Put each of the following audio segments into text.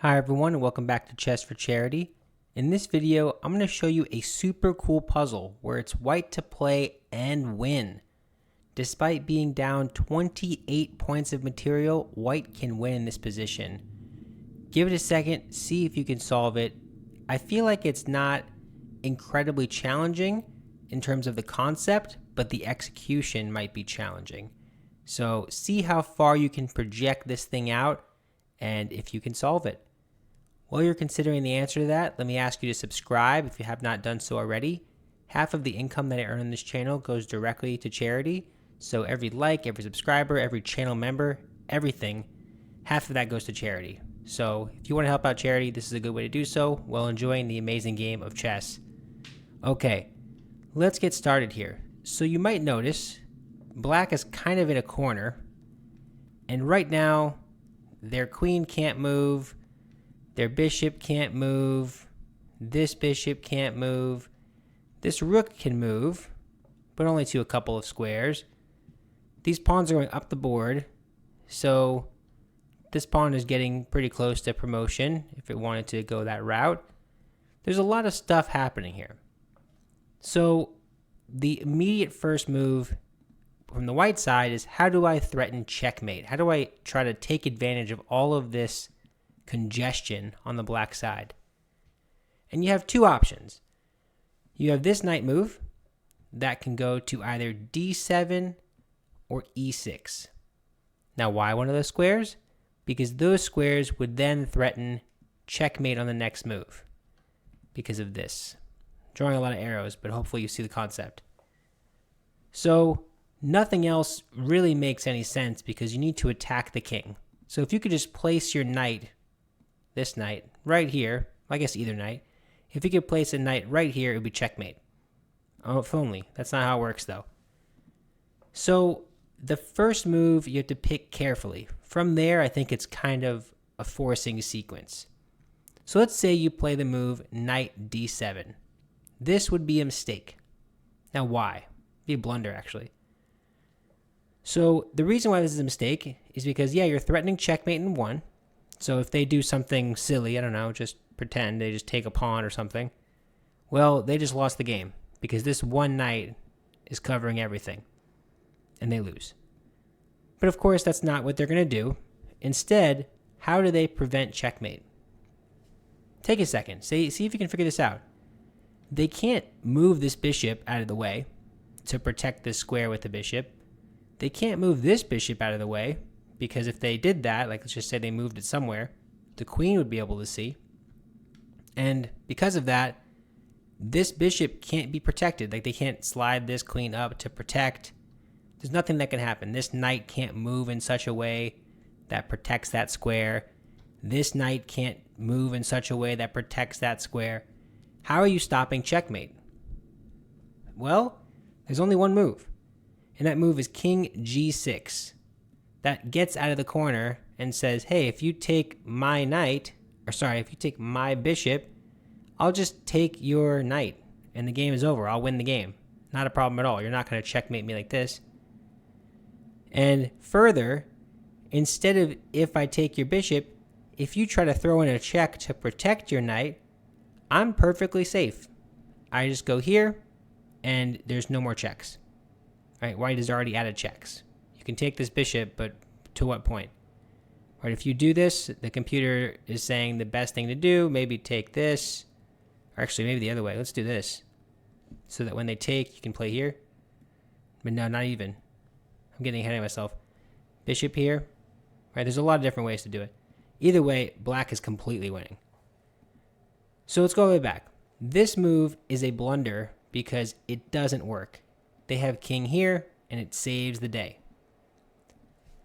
Hi everyone and welcome back to Chess for Charity. In this video, I'm going to show you a super cool puzzle where it's white to play and win. Despite being down 28 points of material, white can win in this position. Give it a second, see if you can solve it. I feel like it's not incredibly challenging in terms of the concept, but the execution might be challenging. So see how far you can project this thing out and if you can solve it. While you're considering the answer to that, let me ask you to subscribe if you have not done so already. Half of the income that I earn on this channel goes directly to charity. So every like, every subscriber, every channel member, everything, half of that goes to charity. So if you want to help out charity, this is a good way to do so while enjoying the amazing game of chess. Okay, let's get started here. So you might notice black is kind of in a corner. And right now, their queen can't move. Their bishop can't move. This bishop can't move. This rook can move, but only to a couple of squares. These pawns are going up the board, so this pawn is getting pretty close to promotion if it wanted to go that route. There's a lot of stuff happening here. So the immediate first move from the white side is, how do I threaten checkmate? How do I try to take advantage of all of this congestion on the black side? And you have two options. You have this knight move that can go to either d7 or e6. Now, why one of those squares? Because those squares would then threaten checkmate on the next move because of this. I'm drawing a lot of arrows, but hopefully you see the concept. So nothing else really makes any sense because you need to attack the king. So if you could just place your knight, this knight, right here, I guess either knight, if you could place a knight right here, it would be checkmate. Oh, if only. That's not how it works, though. So the first move you have to pick carefully. From there, I think it's kind of a forcing sequence. So let's say you play the move knight d7. This would be a mistake. Now, why? It'd be a blunder, actually. So the reason why this is a mistake is because, yeah, you're threatening checkmate in one. So if they do something silly, I don't know, just pretend they just take a pawn or something, well, they just lost the game because this one knight is covering everything and they lose. But of course, that's not what they're going to do. Instead, how do they prevent checkmate? Take a second. See if you can figure this out. They can't move this bishop out of the way to protect this square with the bishop. They can't move this bishop out of the way, because if they did that, like let's just say they moved it somewhere, the queen would be able to see. And because of that, this bishop can't be protected. Like they can't slide this queen up to protect. There's nothing that can happen. This knight can't move in such a way that protects that square. This knight can't move in such a way that protects that square. How are you stopping checkmate? Well, there's only one move. And that move is king g6. That gets out of the corner and says, hey, if you take my knight, if you take my bishop, I'll just take your knight and the game is over. I'll win the game. Not a problem at all. You're not going to checkmate me like this. And further, instead of if I take your bishop, if you try to throw in a check to protect your knight, I'm perfectly safe. I just go here and there's no more checks. Right? White has already added checks. You can take this bishop, but to what point? Right, if you do this, the computer is saying the best thing to do, maybe take this. Or actually, maybe the other way. Let's do this. So that when they take, you can play here. But no, not even. I'm getting ahead of myself. Bishop here. Right, there's a lot of different ways to do it. Either way, black is completely winning. So let's go all the way back. This move is a blunder because it doesn't work. They have king here, and it saves the day.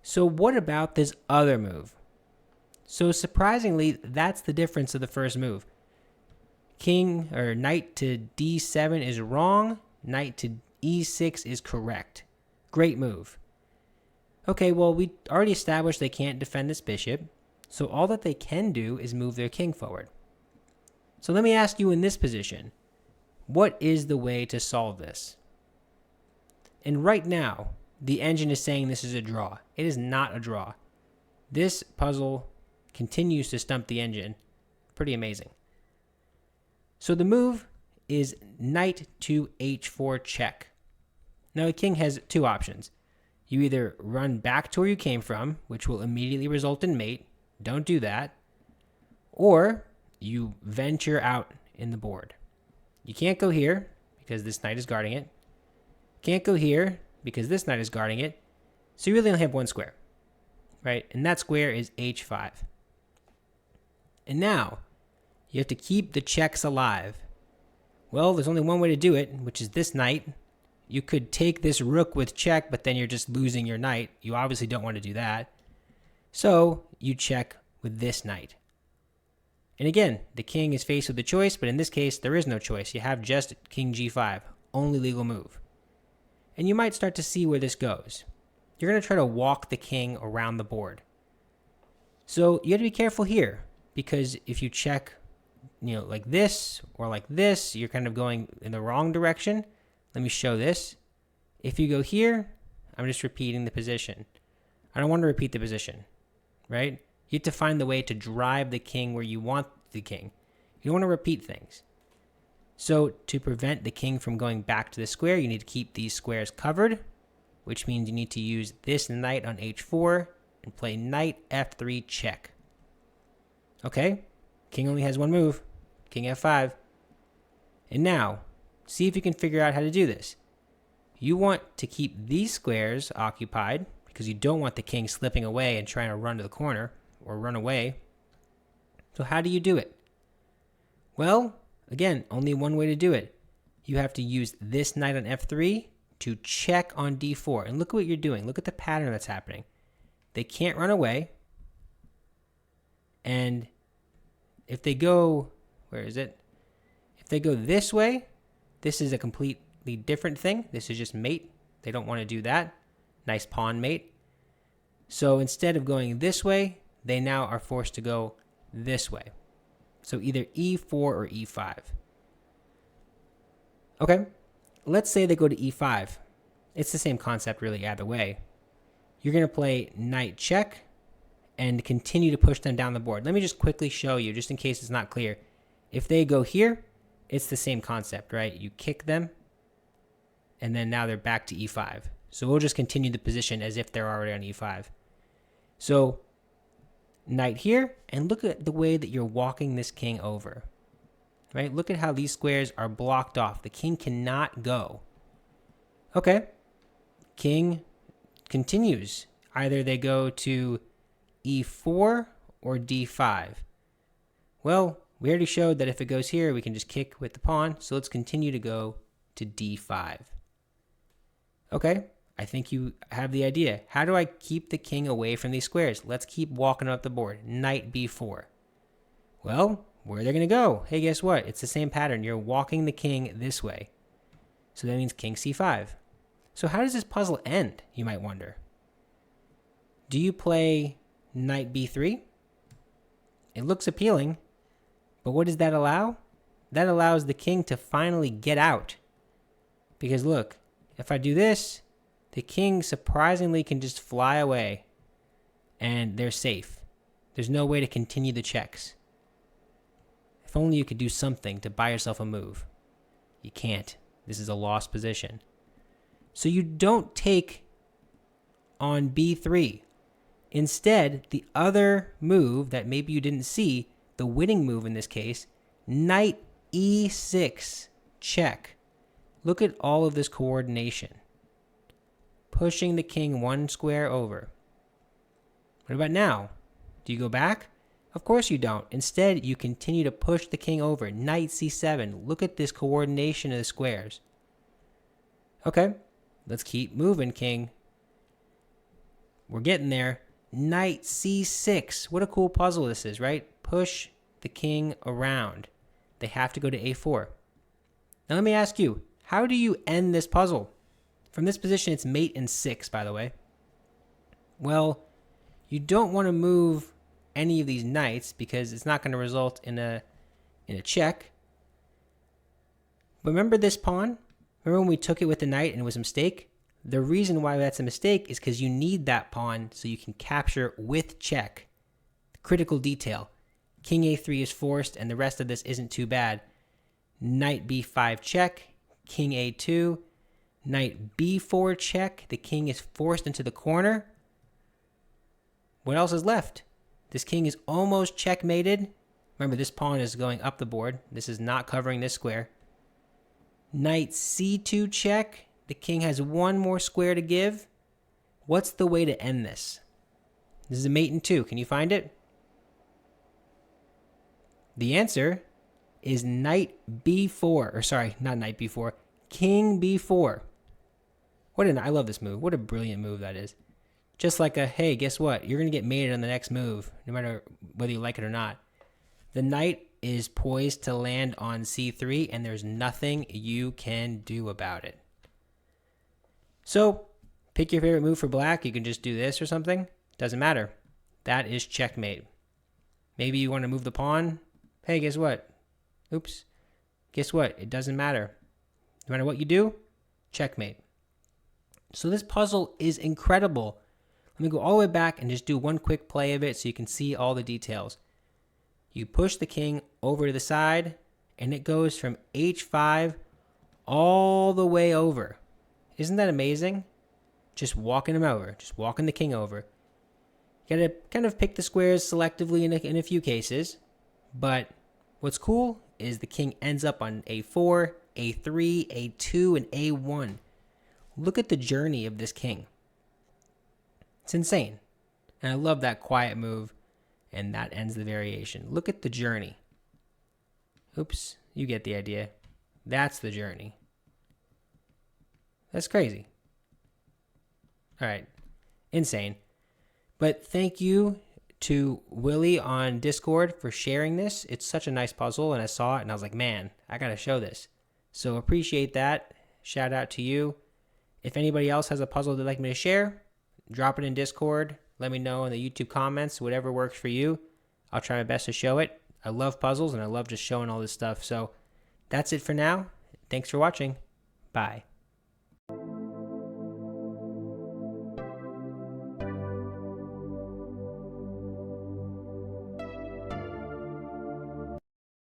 So what about this other move? So surprisingly, that's the difference of the first move. King or knight to d7 is wrong. Knight to e6 is correct. Great move. Okay, well, we already established they can't defend this bishop. So all that they can do is move their king forward. So let me ask you in this position, what is the way to solve this? And right now, the engine is saying this is a draw. It is not a draw. This puzzle continues to stump the engine. Pretty amazing. So the move is knight to h4 check. Now the king has two options. You either run back to where you came from, which will immediately result in mate. Don't do that. Or you venture out in the board. You can't go here because this knight is guarding it. Can't go here because this knight is guarding it. So you really only have one square, right? And that square is h5. And now you have to keep the checks alive. Well, there's only one way to do it, which is this knight. You could take this rook with check, but then you're just losing your knight. You obviously don't want to do that. So you check with this knight. And again, the king is faced with a choice, but in this case, there is no choice. You have just king g5, only legal move. And you might start to see where this goes. You're going to try to walk the king around the board. So you have to be careful here, because if you check, like this or like this, you're kind of going in the wrong direction. Let me show this. If you go here, I'm just repeating the position. I don't want to repeat the position, right? You have to find the way to drive the king where you want the king. You don't want to repeat things. So to prevent the king from going back to the square, you need to keep these squares covered, which means you need to use this knight on h4 and play knight f3 check. Okay, king only has one move, king f5. And now, see if you can figure out how to do this. You want to keep these squares occupied because you don't want the king slipping away and trying to run to the corner or run away. So how do you do it? Well, again, only one way to do it. You have to use this knight on f3 to check on d4. And look at what you're doing. Look at the pattern that's happening. They can't run away. And if they go, where is it? If they go this way, this is a completely different thing. This is just mate. They don't want to do that. Nice pawn mate. So instead of going this way, they now are forced to go this way. So either e4 or e5. Okay, let's say they go to e5. It's the same concept really either way. You're going to play knight check and continue to push them down the board. Let me just quickly show you, just in case it's not clear. If they go here, it's the same concept, right? You kick them, and then now they're back to e5. So we'll just continue the position as if they're already on e5. So knight here, and look at the way that you're walking this king over, right? Look at how these squares are blocked off. The king cannot go. Okay, king continues. Either they go to e4 or d5. Well, we already showed that if it goes here, we can just kick with the pawn. So let's continue to go to d5. Okay, I think you have the idea. How do I keep the king away from these squares? Let's keep walking up the board. Knight b4. Well, where are they going to go? Hey, guess what? It's the same pattern. You're walking the king this way. So that means king c5. So how does this puzzle end, you might wonder? Do you play knight b3? It looks appealing, but what does that allow? That allows the king to finally get out. Because look, if I do this, the king surprisingly can just fly away and they're safe. There's no way to continue the checks. If only you could do something to buy yourself a move. You can't. This is a lost position. So you don't take on b3. Instead, the other move that maybe you didn't see, the winning move in this case, knight e6 check. Look at all of this coordination. Pushing the king one square over. What about now? Do you go back? Of course you don't. Instead, you continue to push the king over. Knight c7. Look at this coordination of the squares. Okay, let's keep moving, king. We're getting there. Knight c6. What a cool puzzle this is, right? Push the king around. They have to go to a4. Now let me ask you, how do you end this puzzle? From this position, it's mate and 6, by the way. Well, you don't want to move any of these knights because it's not going to result in a check. But remember this pawn? Remember when we took it with the knight and it was a mistake? The reason why that's a mistake is because you need that pawn so you can capture with check. Critical detail. King a3 is forced, and the rest of this isn't too bad. Knight b5 check, king a2, knight b4 check. The king is forced into the corner. What else is left? This king is almost checkmated. Remember, this pawn is going up the board. This is not covering this square. Knight c2 check. The king has one more square to give. What's the way to end this? This is a mate in 2. Can you find it? The answer is knight b4. Or sorry, not knight b4. King b4. I love this move. What a brilliant move that is. Just like hey, guess what? You're going to get mated on the next move, no matter whether you like it or not. The knight is poised to land on c3, and there's nothing you can do about it. So, pick your favorite move for black. You can just do this or something. Doesn't matter. That is checkmate. Maybe you want to move the pawn. Hey, guess what? Oops. Guess what? It doesn't matter. No matter what you do, checkmate. So this puzzle is incredible. Let me go all the way back and just do one quick play of it so you can see all the details. You push the king over to the side, and it goes from h5 all the way over. Isn't that amazing? Just walking him over, just walking the king over. You gotta kind of pick the squares selectively in a few cases, but what's cool is the king ends up on a4, a3, a2, and a1. Look at the journey of this king. It's insane. And I love that quiet move, and that ends the variation. Look at the journey. Oops, you get the idea. That's the journey. That's crazy. All right, insane. But thank you to Willie on Discord for sharing this. It's such a nice puzzle, and I saw it, and I was like, man, I got to show this. So appreciate that. Shout out to you. If anybody else has a puzzle they'd like me to share, drop it in Discord. Let me know in the YouTube comments, whatever works for you. I'll try my best to show it. I love puzzles, and I love just showing all this stuff. So that's it for now. Thanks for watching. Bye.